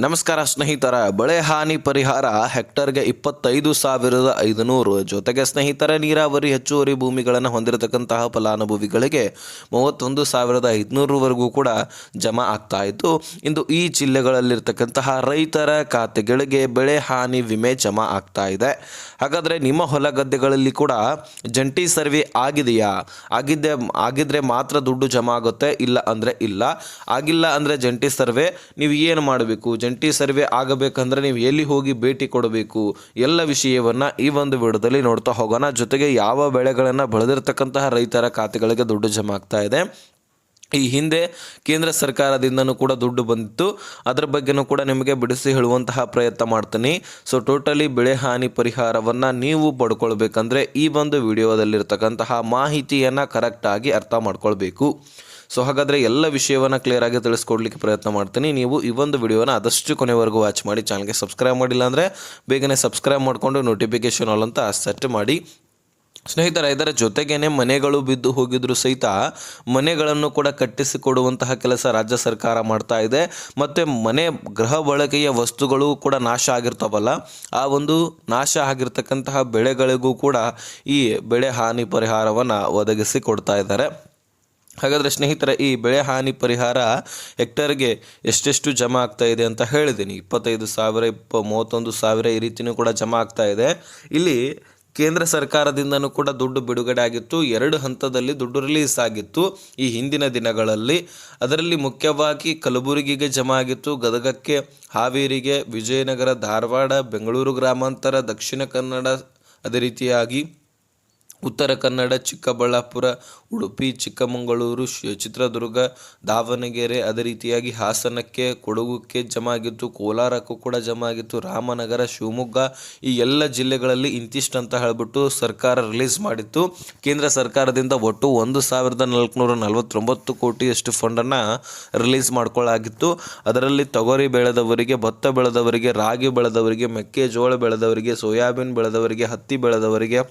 ನಮಸ್ಕಾರ ಸ್ನೇಹಿತರ, ಬೆಳೆ ಹಾನಿ ಪರಿಹಾರ ಹೆಕ್ಟರ್ಗೆ 25,500. ಜೊತೆಗೆ ಸ್ನೇಹಿತರೆ, ನೀರಾವರಿ ಹೆಚ್ಚುವರಿ ಭೂಮಿಗಳನ್ನು ಹೊಂದಿರತಕ್ಕಂತಹ ಫಲಾನುಭವಿಗಳಿಗೆ 31,500ವರೆಗೂ ಕೂಡ ಜಮಾ ಆಗ್ತಾ ಇತ್ತು. ಇಂದು ಈ ಜಿಲ್ಲೆಗಳಲ್ಲಿರ್ತಕ್ಕಂತಹ ರೈತರ ಖಾತೆಗಳಿಗೆ ಬೆಳೆ ಹಾನಿ ವಿಮೆ ಜಮಾ ಆಗ್ತಾ ಇದೆ. ಹಾಗಾದರೆ ನಿಮ್ಮ ಹೊಲ ಗದ್ದೆಗಳಲ್ಲಿ ಕೂಡ ಜಂಟಿ ಸರ್ವೆ ಆಗಿದೆಯಾ? ಆಗಿದ್ರೆ ಮಾತ್ರ ದುಡ್ಡು ಜಮಾ ಆಗುತ್ತೆ, ಇಲ್ಲ ಅಂದರೆ ಇಲ್ಲ. ಆಗಿಲ್ಲ ಅಂದರೆ ಜಂಟಿ ಸರ್ವೆ ನೀವು ಏನು ಮಾಡಬೇಕು, ಜಂಟಿ ಸರ್ವೆ ಆಗಬೇಕಂದ್ರೆ ನೀವು ಎಲ್ಲಿ ಹೋಗಿ ಭೇಟಿ ಕೊಡಬೇಕು, ಎಲ್ಲ ವಿಷಯವನ್ನು ಈ ಒಂದು ವಿಡಿಯೋದಲ್ಲಿ ನೋಡ್ತಾ ಹೋಗೋಣ. ಜೊತೆಗೆ ಯಾವ ಬೆಳೆಗಳನ್ನು ಬೆಳೆದಿರ್ತಕ್ಕಂತಹ ರೈತರ ಖಾತೆಗಳಿಗೆ ದುಡ್ಡು ಜಮಾ ಆಗ್ತಾ ಇದೆ, ಈ ಹಿಂದೆ ಕೇಂದ್ರ ಸರ್ಕಾರದಿಂದನೂ ಕೂಡ ದುಡ್ಡು ಬಂದಿತ್ತು, ಅದರ ಬಗ್ಗೆನೂ ಕೂಡ ನಿಮಗೆ ಬಿಡಿಸಿ ಹೇಳುವಂತಹ ಪ್ರಯತ್ನ ಮಾಡ್ತೀನಿ. ಸೊ ಟೋಟಲಿ ಬೆಳೆ ಹಾನಿ ಪರಿಹಾರವನ್ನು ನೀವು ಪಡ್ಕೊಳ್ಬೇಕಂದ್ರೆ ಈ ಒಂದು ವಿಡಿಯೋದಲ್ಲಿರ್ತಕ್ಕಂತಹ ಮಾಹಿತಿಯನ್ನು ಕರೆಕ್ಟಾಗಿ ಅರ್ಥ ಮಾಡ್ಕೊಳ್ಬೇಕು. ಸೊ ಹಾಗಾದರೆ ಎಲ್ಲ ವಿಷಯವನ್ನು ಕ್ಲಿಯರಾಗಿ ತಿಳಿಸ್ಕೊಡ್ಲಿಕ್ಕೆ ಪ್ರಯತ್ನ ಮಾಡ್ತೀನಿ. ನೀವು ಈ ಒಂದು ವಿಡಿಯೋನ ಆದಷ್ಟು ಕೊನೆವರೆಗೂ ವಾಚ್ ಮಾಡಿ. ಚಾನಲ್ಗೆ ಸಬ್ಸ್ಕ್ರೈಬ್ ಮಾಡಿಲ್ಲ ಅಂದರೆ ಬೇಗನೆ ಸಬ್ಸ್ಕ್ರೈಬ್ ಮಾಡಿಕೊಂಡು ನೋಟಿಫಿಕೇಷನ್ ಆಲ್ ಅಂತ ಸೆಟ್ ಮಾಡಿ. ಸ್ನೇಹಿತರೆ, ಇದರ ಜೊತೆಗೇನೆ ಮನೆಗಳು ಬಿದ್ದು ಹೋಗಿದ್ರು ಸಹಿತ ಮನೆಗಳನ್ನು ಕೂಡ ಕಟ್ಟಿಸಿಕೊಡುವಂತಹ ಕೆಲಸ ರಾಜ್ಯ ಸರ್ಕಾರ ಮಾಡ್ತಾ ಇದೆ. ಮತ್ತು ಮನೆ ಗೃಹ ಬಳಕೆಯ ವಸ್ತುಗಳು ಕೂಡ ನಾಶ ಆಗಿರ್ತಾವಲ್ಲ, ಆ ಒಂದು ನಾಶ ಆಗಿರ್ತಕ್ಕಂತಹ ಬೆಳೆಗಳಿಗೂ ಕೂಡ ಈ ಬೆಳೆ ಹಾನಿ ಪರಿಹಾರವನ್ನು ಒದಗಿಸಿ ಕೊಡ್ತಾ ಇದ್ದಾರೆ. ಹಾಗಾದರೆ ಸ್ನೇಹಿತರೆ, ಈ ಬೆಳೆ ಹಾನಿ ಪರಿಹಾರ ಹೆಕ್ಟರ್ಗೆ ಎಷ್ಟೆಷ್ಟು ಜಮಾ ಆಗ್ತಾ ಇದೆ ಅಂತ ಹೇಳಿದ್ದೀನಿ. 25,000, 31,000 ಈ ರೀತಿಯೂ ಕೂಡ ಜಮಾ ಆಗ್ತಾ ಇದೆ. ಇಲ್ಲಿ ಕೇಂದ್ರ ಸರ್ಕಾರದಿಂದನೂ ಕೂಡ ದುಡ್ಡು ಬಿಡುಗಡೆ ಆಗಿತ್ತು. 2 ಹಂತದಲ್ಲಿ ದುಡ್ಡು ರಿಲೀಸ್ ಆಗಿತ್ತು ಈ ಹಿಂದಿನ ದಿನಗಳಲ್ಲಿ. ಅದರಲ್ಲಿ ಮುಖ್ಯವಾಗಿ ಕಲಬುರಗಿಗೆ ಜಮಾ ಆಗಿತ್ತು, ಗದಗಕ್ಕೆ, ಹಾವೇರಿಗೆ, ವಿಜಯನಗರ, ಧಾರವಾಡ, ಬೆಂಗಳೂರು ಗ್ರಾಮಾಂತರ, ದಕ್ಷಿಣ ಕನ್ನಡ, ಅದೇ ರೀತಿಯಾಗಿ ಉತ್ತರ ಕನ್ನಡ, ಚಿಕ್ಕಬಳ್ಳಾಪುರ, ಉಡುಪಿ, ಚಿಕ್ಕಮಗಳೂರು, ಚಿತ್ರದುರ್ಗ, ದಾವಣಗೆರೆ, ಅದೇ ರೀತಿಯಾಗಿ ಹಾಸನಕ್ಕೆ, ಕೊಡಗುಕ್ಕೆ ಜಮಾ ಆಗಿತ್ತು, ಕೋಲಾರಕ್ಕೂ ಕೂಡ ಜಮಾ ಆಗಿತ್ತು, ರಾಮನಗರ, ಶಿವಮೊಗ್ಗ, ಈ ಎಲ್ಲ ಜಿಲ್ಲೆಗಳಲ್ಲಿ ಇಂತಿಷ್ಟು ಅಂತ ಹೇಳಿಬಿಟ್ಟು ಸರ್ಕಾರ ರಿಲೀಸ್ ಮಾಡಿತ್ತು. ಕೇಂದ್ರ ಸರ್ಕಾರದಿಂದ ಒಟ್ಟು 1,449 ಕೋಟಿಯಷ್ಟು ಫಂಡನ್ನು ರಿಲೀಸ್ ಮಾಡ್ಕೊಳ್ಳಾಗಿತ್ತು. ಅದರಲ್ಲಿ ತೊಗರಿ ಬೆಳೆದವರಿಗೆ, ಭತ್ತ ಬೆಳೆದವರಿಗೆ, ರಾಗಿ ಬೆಳೆದವರಿಗೆ, ಮೆಕ್ಕೆಜೋಳ ಬೆಳೆದವರಿಗೆ, ಸೋಯಾಬೀನ್ ಬೆಳೆದವರಿಗೆ, ಹತ್ತಿ ಬೆಳೆದವರಿಗೆ,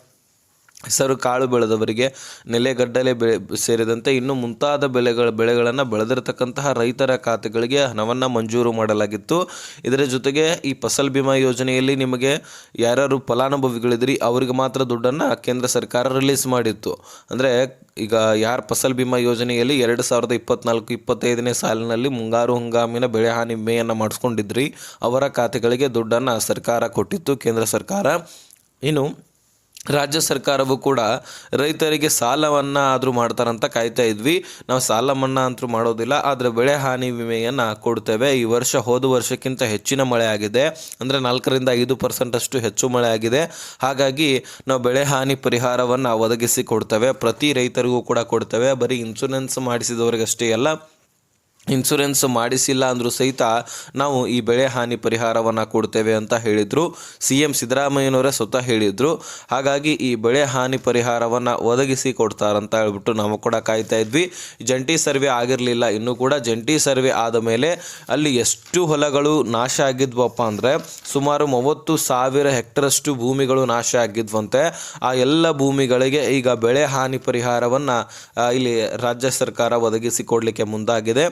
ಹೆಸರು ಕಾಳು ಬೆಳೆದವರಿಗೆ, ನೆಲೆಗಡ್ಡಲೆ ಸೇರಿದಂತೆ ಇನ್ನು ಮುಂತಾದ ಬೆಳೆಗಳನ್ನು ಬೆಳೆದಿರತಕ್ಕಂತಹ ರೈತರ ಖಾತೆಗಳಿಗೆ ಹಣವನ್ನು ಮಂಜೂರು ಮಾಡಲಾಗಿತ್ತು. ಇದರ ಜೊತೆಗೆ ಈ ಫಸಲ್ ಬಿಮಾ ಯೋಜನೆಯಲ್ಲಿ ನಿಮಗೆ ಯಾರ್ಯಾರು ಫಲಾನುಭವಿಗಳಿದ್ರಿ ಅವರಿಗೆ ಮಾತ್ರ ದುಡ್ಡನ್ನು ಕೇಂದ್ರ ಸರ್ಕಾರ ರಿಲೀಸ್ ಮಾಡಿತ್ತು. ಅಂದರೆ ಈಗ ಯಾರು ಫಸಲ್ ಬಿಮಾ ಯೋಜನೆಯಲ್ಲಿ 2024-25ನೇ ಸಾಲಿನಲ್ಲಿ ಮುಂಗಾರು ಹಂಗಾಮಿನ ಬೆಳೆ ಹಾನಿ ವಿಮೆಯನ್ನು ಮಾಡಿಸ್ಕೊಂಡಿದ್ರಿ, ಅವರ ಖಾತೆಗಳಿಗೆ ದುಡ್ಡನ್ನು ಸರ್ಕಾರ ಕೊಟ್ಟಿತ್ತು, ಕೇಂದ್ರ ಸರ್ಕಾರ. ಇನ್ನು ರಾಜ್ಯ ಸರ್ಕಾರವು ಕೂಡ ರೈತರಿಗೆ ಸಾಲವನ್ನು ಆದರೂ ಮಾಡ್ತಾರಂತ ಕಾಯ್ತಾ ಇದ್ವಿ. ನಾವು ಸಾಲ ಮನ್ನಾ ಅಂತೂ ಮಾಡೋದಿಲ್ಲ, ಆದರೆ ಬೆಳೆ ಹಾನಿ ವಿಮೆಯನ್ನು ಕೊಡ್ತೇವೆ. ಈ ವರ್ಷ ಹೋದ ವರ್ಷಕ್ಕಿಂತ ಹೆಚ್ಚಿನ ಮಳೆ ಆಗಿದೆ, ಅಂದರೆ 4-5% ಅಷ್ಟು ಹೆಚ್ಚು ಮಳೆ ಆಗಿದೆ. ಹಾಗಾಗಿ ನಾವು ಬೆಳೆ ಹಾನಿ ಪರಿಹಾರವನ್ನು ಒದಗಿಸಿ ಕೊಡ್ತೇವೆ, ಪ್ರತಿ ರೈತರಿಗೂ ಕೂಡ ಕೊಡ್ತೇವೆ. ಬರೀ ಇನ್ಶೂರೆನ್ಸ್ ಮಾಡಿಸಿದವರಿಗಷ್ಟೇ ಅಲ್ಲ, ಇನ್ಶೂರೆನ್ಸ್ ಮಾಡಿಸಿಲ್ಲ ಅಂದರೂ ಸಹಿತ ನಾವು ಈ ಬೆಳೆ ಹಾನಿ ಪರಿಹಾರವನ್ನು ಕೊಡ್ತೇವೆ ಅಂತ ಹೇಳಿದರು. CM ಸಿದ್ದರಾಮಯ್ಯನವರೇ ಸ್ವತಃ ಹೇಳಿದರು. ಹಾಗಾಗಿ ಈ ಬೆಳೆ ಹಾನಿ ಪರಿಹಾರವನ್ನು ಒದಗಿಸಿ ಕೊಡ್ತಾರಂತ ಹೇಳ್ಬಿಟ್ಟು ನಾವು ಕೂಡ ಕಾಯ್ತಾ ಇದ್ವಿ. ಜಂಟಿ ಸರ್ವೆ ಆಗಿರಲಿಲ್ಲ, ಇನ್ನೂ ಕೂಡ ಜಂಟಿ ಸರ್ವೆ ಆದ ಮೇಲೆ ಅಲ್ಲಿ ಎಷ್ಟು ಹೊಲಗಳು ನಾಶ ಆಗಿದ್ವಪ್ಪ ಅಂದರೆ ಸುಮಾರು 30,000 ಹೆಕ್ಟರಷ್ಟು ಭೂಮಿಗಳು ನಾಶ ಆಗಿದ್ವಂತೆ. ಆ ಎಲ್ಲ ಭೂಮಿಗಳಿಗೆ ಈಗ ಬೆಳೆ ಹಾನಿ ಪರಿಹಾರವನ್ನು ಇಲ್ಲಿ ರಾಜ್ಯ ಸರ್ಕಾರ ಒದಗಿಸಿ ಕೊಡಲಿಕ್ಕೆ ಮುಂದಾಗಿದೆ.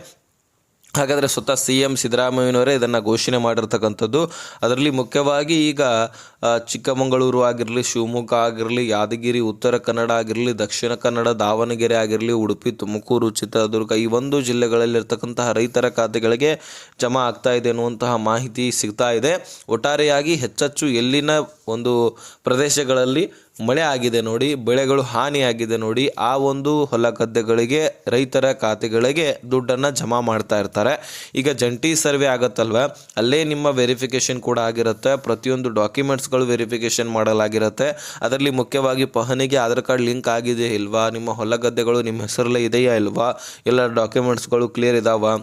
ಹಾಗಾದರೆ ಸ್ವತಃ CM ಸಿದ್ದರಾಮಯ್ಯನವರೇ ಇದನ್ನು ಘೋಷಣೆ ಮಾಡಿರ್ತಕ್ಕಂಥದ್ದು. ಅದರಲ್ಲಿ ಮುಖ್ಯವಾಗಿ ಈಗ ಚಿಕ್ಕಮಗಳೂರು ಆಗಿರಲಿ, ಶಿವಮೊಗ್ಗ ಆಗಿರಲಿ, ಯಾದಗಿರಿ, ಉತ್ತರ ಕನ್ನಡ ಆಗಿರಲಿ, ದಕ್ಷಿಣ ಕನ್ನಡ, ದಾವಣಗೆರೆ ಆಗಿರಲಿ, ಉಡುಪಿ, ತುಮಕೂರು, ಚಿತ್ರದುರ್ಗ, ಈ ಒಂದು ಜಿಲ್ಲೆಗಳಲ್ಲಿರ್ತಕ್ಕಂತಹ ರೈತರ ಖಾತೆಗಳಿಗೆ ಜಮಾ ಆಗ್ತಾ ಇದೆ ಅನ್ನುವಂತಹ ಮಾಹಿತಿ ಸಿಗ್ತಾ ಇದೆ. ಒಟ್ಟಾರೆಯಾಗಿ ಹೆಚ್ಚೆಚ್ಚು ಎಲ್ಲಿನ ಒಂದು ಪ್ರದೇಶಗಳಲ್ಲಿ ಮಳೆ ಆಗಿದೆ ನೋಡಿ, ಬೆಳೆಗಳು ಹಾನಿಯಾಗಿದೆ ನೋಡಿ, ಆ ಒಂದು ಹೊಲ ಗದ್ದೆಗಳಿಗೆ ರೈತರ ಖಾತೆಗಳಿಗೆ ದುಡ್ಡನ್ನು ಜಮಾ ಮಾಡ್ತಾ ಇರ್ತಾರೆ. ಈಗ ಜಂಟಿ ಸರ್ವೆ ಆಗುತ್ತಲ್ವ, ಅಲ್ಲೇ ನಿಮ್ಮ ವೆರಿಫಿಕೇಷನ್ ಕೂಡ ಆಗಿರುತ್ತೆ, ಪ್ರತಿಯೊಂದು ಡಾಕ್ಯುಮೆಂಟ್ಸ್ಗಳು ವೆರಿಫಿಕೇಷನ್ ಮಾಡಲಾಗಿರುತ್ತೆ. ಅದರಲ್ಲಿ ಮುಖ್ಯವಾಗಿ ಪಹಣಿಗೆ ಆಧಾರ್ ಕಾರ್ಡ್ ಲಿಂಕ್ ಆಗಿದೆ ಇಲ್ವಾ, ನಿಮ್ಮ ಹೊಲ ಗದ್ದೆಗಳು ನಿಮ್ಮ ಹೆಸರಲ್ಲೇ ಇದೆಯಾ ಇಲ್ವಾ, ಎಲ್ಲ ಡಾಕ್ಯುಮೆಂಟ್ಸ್ಗಳು ಕ್ಲಿಯರ್ ಇದಾವ.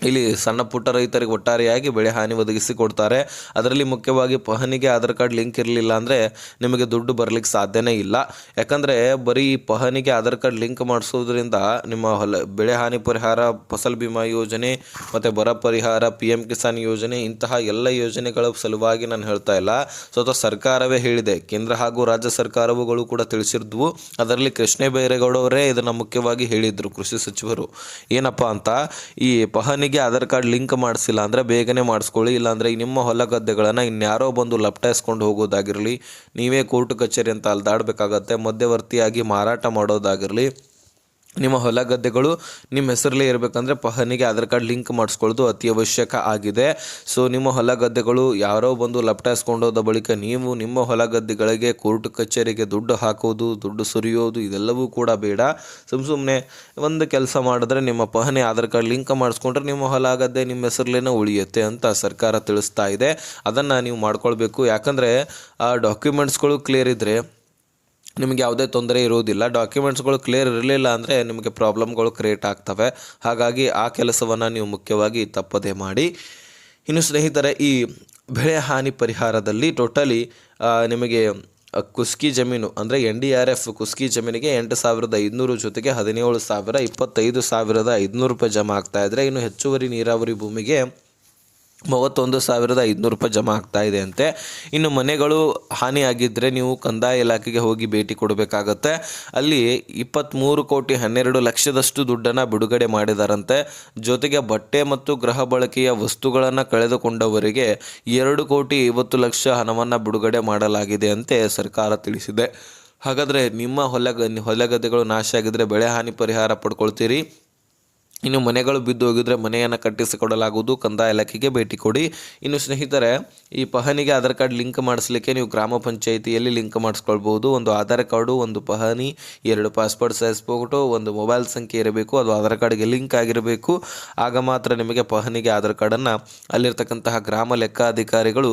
ಇಲ್ಲಿ ಸಣ್ಣ ಪುಟ್ಟ ರೈತರಿಗೆ ಒಟ್ಟಾರೆಯಾಗಿ ಬೆಳೆ ಹಾನಿ ಒದಗಿಸಿ ಕೊಡ್ತಾರೆ. ಅದರಲ್ಲಿ ಮುಖ್ಯವಾಗಿ ಪಹಣಿಗೆ ಆಧಾರ್ ಕಾರ್ಡ್ ಲಿಂಕ್ ಇರಲಿಲ್ಲ ಅಂದರೆ ನಿಮಗೆ ದುಡ್ಡು ಬರಲಿಕ್ಕೆ ಸಾಧ್ಯನೇ ಇಲ್ಲ. ಯಾಕಂದರೆ ಬರೀ ಪಹಣಿಗೆ ಆಧಾರ್ ಕಾರ್ಡ್ ಲಿಂಕ್ ಮಾಡಿಸೋದ್ರಿಂದ ನಿಮ್ಮ ಬೆಳೆ ಹಾನಿ ಪರಿಹಾರ, ಫಸಲ್ ಬಿಮಾ ಯೋಜನೆ ಮತ್ತು ಬರ ಪರಿಹಾರ, PM ಕಿಸಾನ್ ಯೋಜನೆ, ಇಂತಹ ಎಲ್ಲ ಯೋಜನೆಗಳ ಸಲುವಾಗಿ ನಾನು ಹೇಳ್ತಾ ಇಲ್ಲ, ಸ್ವತಃ ಸರ್ಕಾರವೇ ಹೇಳಿದೆ. ಕೇಂದ್ರ ಹಾಗೂ ರಾಜ್ಯ ಸರ್ಕಾರಗಳು ಕೂಡ ತಿಳಿಸಿದ್ವು. ಅದರಲ್ಲಿ ಕೃಷ್ಣ ಬೈರೇಗೌಡ ಅವರೇ ಇದನ್ನು ಮುಖ್ಯವಾಗಿ ಹೇಳಿದರು, ಕೃಷಿ ಸಚಿವರು. ಏನಪ್ಪ ಅಂತ, ಈ ಪಹಣಿಗೆ ಪಹಣಿಗೆ ಆಧಾರ್ ಕಾರ್ಡ್ ಲಿಂಕ್ ಮಾಡಿಸಿಲ್ಲ ಅಂದರೆ ಬೇಗನೆ ಮಾಡಿಸ್ಕೊಳ್ಳಿ. ಇಲ್ಲಾಂದರೆ ನಿಮ್ಮ ಹೊಲ ಗದ್ದೆಗಳನ್ನು ಇನ್ಯಾರೋ ಬಂದು ಲಪ್ಟಾಯಿಸ್ಕೊಂಡು ಹೋಗೋದಾಗಿರಲಿ, ನೀವೇ ಕೋರ್ಟ್ ಕಚೇರಿ ಅಂತ ಅಲ್ದಾಡಬೇಕಾಗತ್ತೆ, ಮಧ್ಯವರ್ತಿಯಾಗಿ ಮಾರಾಟ ಮಾಡೋದಾಗಿರಲಿ, ನಿಮ್ಮ ಹೊಲ ಗದ್ದೆಗಳು ನಿಮ್ಮ ಹೆಸರಲ್ಲೇ ಇರಬೇಕಂದ್ರೆ ಪಹಣಿಗೆ ಆಧಾರ್ ಕಾರ್ಡ್ ಲಿಂಕ್ ಮಾಡಿಸ್ಕೊಳ್ಳೋದು ಅತಿ ಅವಶ್ಯಕ ಆಗಿದೆ. ಸೊ ನಿಮ್ಮ ಹೊಲ ಗದ್ದೆಗಳು ಯಾರೋ ಬಂದು ಲಪ್ಟಾಯಿಸ್ಕೊಂಡೋದ ಬಳಿಕ ನೀವು ನಿಮ್ಮ ಹೊಲ ಗದ್ದೆಗಳಿಗೆ ಕೋರ್ಟ್ ಕಚೇರಿಗೆ ದುಡ್ಡು ಹಾಕೋದು, ದುಡ್ಡು ಸುರಿಯೋದು ಇದೆಲ್ಲವೂ ಕೂಡ ಬೇಡ. ಸುಮ್ಮನೆ ಒಂದು ಕೆಲಸ ಮಾಡಿದ್ರೆ ನಿಮ್ಮ ಪಹಣಿ ಆಧಾರ್ ಕಾರ್ಡ್ ಲಿಂಕ್ ಮಾಡಿಸ್ಕೊಂಡ್ರೆ ನಿಮ್ಮ ಹೊಲ ಗದ್ದೆ ನಿಮ್ಮ ಹೆಸರಲ್ಲೇ ಉಳಿಯುತ್ತೆ ಅಂತ ಸರ್ಕಾರ ತಿಳಿಸ್ತಾ ಇದೆ. ಅದನ್ನು ನೀವು ಮಾಡ್ಕೊಳ್ಬೇಕು. ಯಾಕಂದರೆ ಆ ಡಾಕ್ಯುಮೆಂಟ್ಸ್ಗಳು ಕ್ಲಿಯರ್ ಇದ್ದರೆ ನಿಮಗೆ ಯಾವುದೇ ತೊಂದರೆ ಇರುವುದಿಲ್ಲ. ಡಾಕ್ಯುಮೆಂಟ್ಸ್ಗಳು ಕ್ಲಿಯರ್ ಇರಲಿಲ್ಲ ಅಂದರೆ ನಿಮಗೆ ಪ್ರಾಬ್ಲಮ್ಗಳು ಕ್ರಿಯೇಟ್ ಆಗ್ತವೆ. ಹಾಗಾಗಿ ಆ ಕೆಲಸವನ್ನು ನೀವು ಮುಖ್ಯವಾಗಿ ತಪ್ಪದೇ ಮಾಡಿ. ಇನ್ನು ಸ್ನೇಹಿತರೆ, ಈ ಬೆಳೆ ಹಾನಿ ಪರಿಹಾರದಲ್ಲಿ ಟೋಟಲಿ ನಿಮಗೆ ಕುಸ್ಕಿ ಜಮೀನು ಅಂದರೆ NDRF ಕುಸ್ಕಿ ಜಮೀನಿಗೆ 8,500 ಜೊತೆಗೆ 17,000 25,500 ರೂಪಾಯಿ ಜಮಾ ಆಗ್ತಾಯಿದ್ರೆ, ಇನ್ನು ಹೆಚ್ಚುವರಿ ನೀರಾವರಿ ಭೂಮಿಗೆ 31,500 ರೂಪಾಯಿ ಜಮಾ ಆಗ್ತಾ ಇದೆ ಅಂತೆ. ಇನ್ನು ಮನೆಗಳು ಹಾನಿಯಾಗಿದ್ದರೆ ನೀವು ಕಂದಾಯ ಇಲಾಖೆಗೆ ಹೋಗಿ ಭೇಟಿ ಕೊಡಬೇಕಾಗತ್ತೆ. ಅಲ್ಲಿ 23,12,00,000 ದುಡ್ಡನ್ನು ಬಿಡುಗಡೆ ಮಾಡಿದಾರಂತೆ. ಜೊತೆಗೆ ಬಟ್ಟೆ ಮತ್ತು ಗೃಹ ಬಳಕೆಯ ವಸ್ತುಗಳನ್ನು ಕಳೆದುಕೊಂಡವರಿಗೆ 2,50,00,000 ಹಣವನ್ನು ಬಿಡುಗಡೆ ಮಾಡಲಾಗಿದೆ ಅಂತೆ ಸರ್ಕಾರ ತಿಳಿಸಿದೆ. ಹಾಗಾದರೆ ನಿಮ್ಮ ಹೊಲಗದ್ದೆಗಳು ನಾಶ ಆಗಿದ್ದರೆ ಬೆಳೆ ಹಾನಿ ಪರಿಹಾರ ಪಡ್ಕೊಳ್ತೀರಿ. ಇನ್ನು ಮನೆಗಳು ಬಿದ್ದು ಹೋಗಿದ್ರೆ ಮನೆಯನ್ನು ಕಟ್ಟಿಸಿಕೊಡಲಾಗುವುದು. ಕಂದಾಯ ಇಲಾಖೆಗೆ ಭೇಟಿ ಕೊಡಿ. ಇನ್ನು ಸ್ನೇಹಿತರೆ, ಈ ಪಹಣಿಗೆ ಆಧಾರ್ ಕಾರ್ಡ್ ಲಿಂಕ್ ಮಾಡಿಸ್ಲಿಕ್ಕೆ ನೀವು ಗ್ರಾಮ ಪಂಚಾಯಿತಿಯಲ್ಲಿ ಲಿಂಕ್ ಮಾಡಿಸ್ಕೊಳ್ಬೋದು. ಒಂದು ಆಧಾರ್ ಕಾರ್ಡು, ಒಂದು ಪಹಣಿ, 2 ಪಾಸ್ಪೋರ್ಟ್ ಸೈಜ್ ಫೋಟೋ, ಒಂದು ಮೊಬೈಲ್ ಸಂಖ್ಯೆ ಇರಬೇಕು. ಅದು ಆಧಾರ್ ಕಾರ್ಡ್ಗೆ ಲಿಂಕ್ ಆಗಿರಬೇಕು. ಆಗ ಮಾತ್ರ ನಿಮಗೆ ಪಹಣಿಗೆ ಆಧಾರ್ ಕಾರ್ಡನ್ನು ಅಲ್ಲಿರ್ತಕ್ಕಂತಹ ಗ್ರಾಮ ಲೆಕ್ಕಾಧಿಕಾರಿಗಳು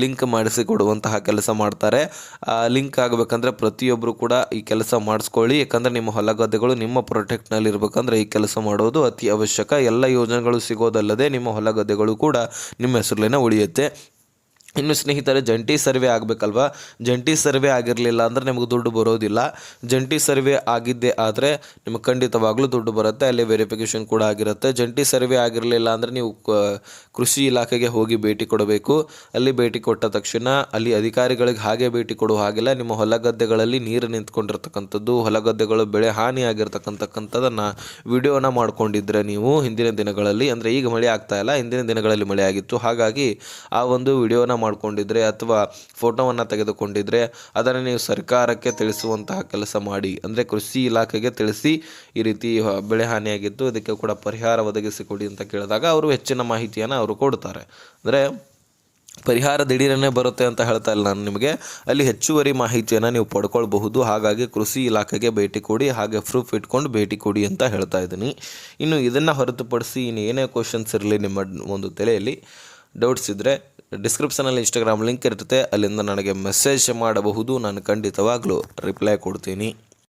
ಲಿಂಕ್ ಮಾಡಿಸಿಕೊಡುವಂತಹ ಕೆಲಸ ಮಾಡ್ತಾರೆ. ಲಿಂಕ್ ಆಗಬೇಕಂದ್ರೆ ಪ್ರತಿಯೊಬ್ಬರು ಕೂಡ ಈ ಕೆಲಸ ಮಾಡಿಸ್ಕೊಳ್ಳಿ. ಯಾಕಂದರೆ ನಿಮ್ಮ ಹೊಲ ಗದ್ದೆಗಳು ನಿಮ್ಮ ಪ್ರೊಟೆಕ್ಟ್ನಲ್ಲಿ ಇರಬೇಕಂದ್ರೆ ಈ ಕೆಲಸ ಮಾಡೋದು ಅತಿ ಅವಶ್ಯಕ. ಎಲ್ಲ ಯೋಜನೆಗಳು ಸಿಗೋದಲ್ಲದೆ ನಿಮ್ಮ ಹೊಲ ಗದ್ದೆಗಳು ಕೂಡ ನಿಮ್ಮ ಹೆಸರಲ್ಲೇ ಉಳಿಯುತ್ತೆ. ಇನ್ನು ಸ್ನೇಹಿತರೆ, ಜಂಟಿ ಸರ್ವೆ ಆಗಬೇಕಲ್ವಾ? ಜಂಟಿ ಸರ್ವೆ ಆಗಿರಲಿಲ್ಲ ಅಂದರೆ ನಿಮಗೆ ದುಡ್ಡು ಬರೋದಿಲ್ಲ. ಜಂಟಿ ಸರ್ವೆ ಆಗಿದ್ದೇ ಆದರೆ ನಿಮಗೆ ಖಂಡಿತವಾಗ್ಲೂ ದುಡ್ಡು ಬರುತ್ತೆ. ಅಲ್ಲಿ ವೆರಿಫಿಕೇಷನ್ ಕೂಡ ಆಗಿರುತ್ತೆ. ಜಂಟಿ ಸರ್ವೆ ಆಗಿರಲಿಲ್ಲ ಅಂದರೆ ನೀವು ಕೃಷಿ ಇಲಾಖೆಗೆ ಹೋಗಿ ಭೇಟಿ ಕೊಡಬೇಕು. ಅಲ್ಲಿ ಭೇಟಿ ಕೊಟ್ಟ ತಕ್ಷಣ ಅಲ್ಲಿ ಅಧಿಕಾರಿಗಳಿಗೆ ಹಾಗೆ ಭೇಟಿ ಕೊಡುವ ಹಾಗಿಲ್ಲ. ನಿಮ್ಮ ಹೊಲ ಗದ್ದೆಗಳಲ್ಲಿ ನೀರು ನಿಂತ್ಕೊಂಡಿರ್ತಕ್ಕಂಥದ್ದು, ಹೊಲ ಗದ್ದೆಗಳು ಬೆಳೆ ಹಾನಿ ಆಗಿರ್ತಕ್ಕಂಥದ್ದನ್ನು ವಿಡಿಯೋನ ಮಾಡ್ಕೊಂಡಿದ್ರೆ ನೀವು ಹಿಂದಿನ ದಿನಗಳಲ್ಲಿ, ಅಂದರೆ ಈಗ ಮಳೆ ಆಗ್ತಾ ಇಲ್ಲ, ಹಿಂದಿನ ದಿನಗಳಲ್ಲಿ ಮಳೆ ಆಗಿತ್ತು, ಹಾಗಾಗಿ ಆ ಒಂದು ವಿಡಿಯೋನ ಮಾಡ್ಕೊಂಡಿದ್ರೆ ಅಥವಾ ಫೋಟೋವನ್ನು ತೆಗೆದುಕೊಂಡಿದ್ರೆ ಅದನ್ನು ನೀವು ಸರ್ಕಾರಕ್ಕೆ ತಿಳಿಸುವಂತಹ ಕೆಲಸ ಮಾಡಿ. ಅಂದರೆ ಕೃಷಿ ಇಲಾಖೆಗೆ ತಿಳಿಸಿ ಈ ರೀತಿ ಬೆಳೆ ಹಾನಿಯಾಗಿತ್ತು, ಇದಕ್ಕೆ ಕೂಡ ಪರಿಹಾರ ಒದಗಿಸಿಕೊಡಿ ಅಂತ ಕೇಳಿದಾಗ ಅವರು ಹೆಚ್ಚಿನ ಮಾಹಿತಿಯನ್ನು ಅವರು ಕೊಡ್ತಾರೆ. ಅಂದರೆ ಪರಿಹಾರ ದಿಢೀರನೇ ಬರುತ್ತೆ ಅಂತ ಹೇಳ್ತಾ ಇಲ್ಲ ನಾನು ನಿಮಗೆ, ಅಲ್ಲಿ ಹೆಚ್ಚುವರಿ ಮಾಹಿತಿಯನ್ನು ನೀವು ಪಡ್ಕೊಳ್ಬಹುದು. ಹಾಗಾಗಿ ಕೃಷಿ ಇಲಾಖೆಗೆ ಭೇಟಿ ಕೊಡಿ, ಹಾಗೆ ಪ್ರೂಫ್ ಇಟ್ಕೊಂಡು ಭೇಟಿ ಕೊಡಿ ಅಂತ ಹೇಳ್ತಾ ಇದ್ದೀನಿ. ಇನ್ನು ಇದನ್ನು ಹೊರತುಪಡಿಸಿ ಇನ್ನು ಏನೇ ಕ್ವಶನ್ಸ್ ಇರಲಿ, ನಿಮ್ಮ ಒಂದು ತಲೆಯಲ್ಲಿ ಡೌಟ್ಸ್ ಇದ್ದರೆ ಡಿಸ್ಕ್ರಿಪ್ಷನಲ್ಲಿ ಇನ್ಸ್ಟಾಗ್ರಾಮ್ ಲಿಂಕ್ ಇರುತ್ತೆ, ಅಲ್ಲಿಂದ ನನಗೆ ಮೆಸೇಜ್ ಮಾಡಬಹುದು. ನಾನು ಖಂಡಿತವಾಗ್ಲೂ ರಿಪ್ಲೈ ಕೊಡ್ತೀನಿ.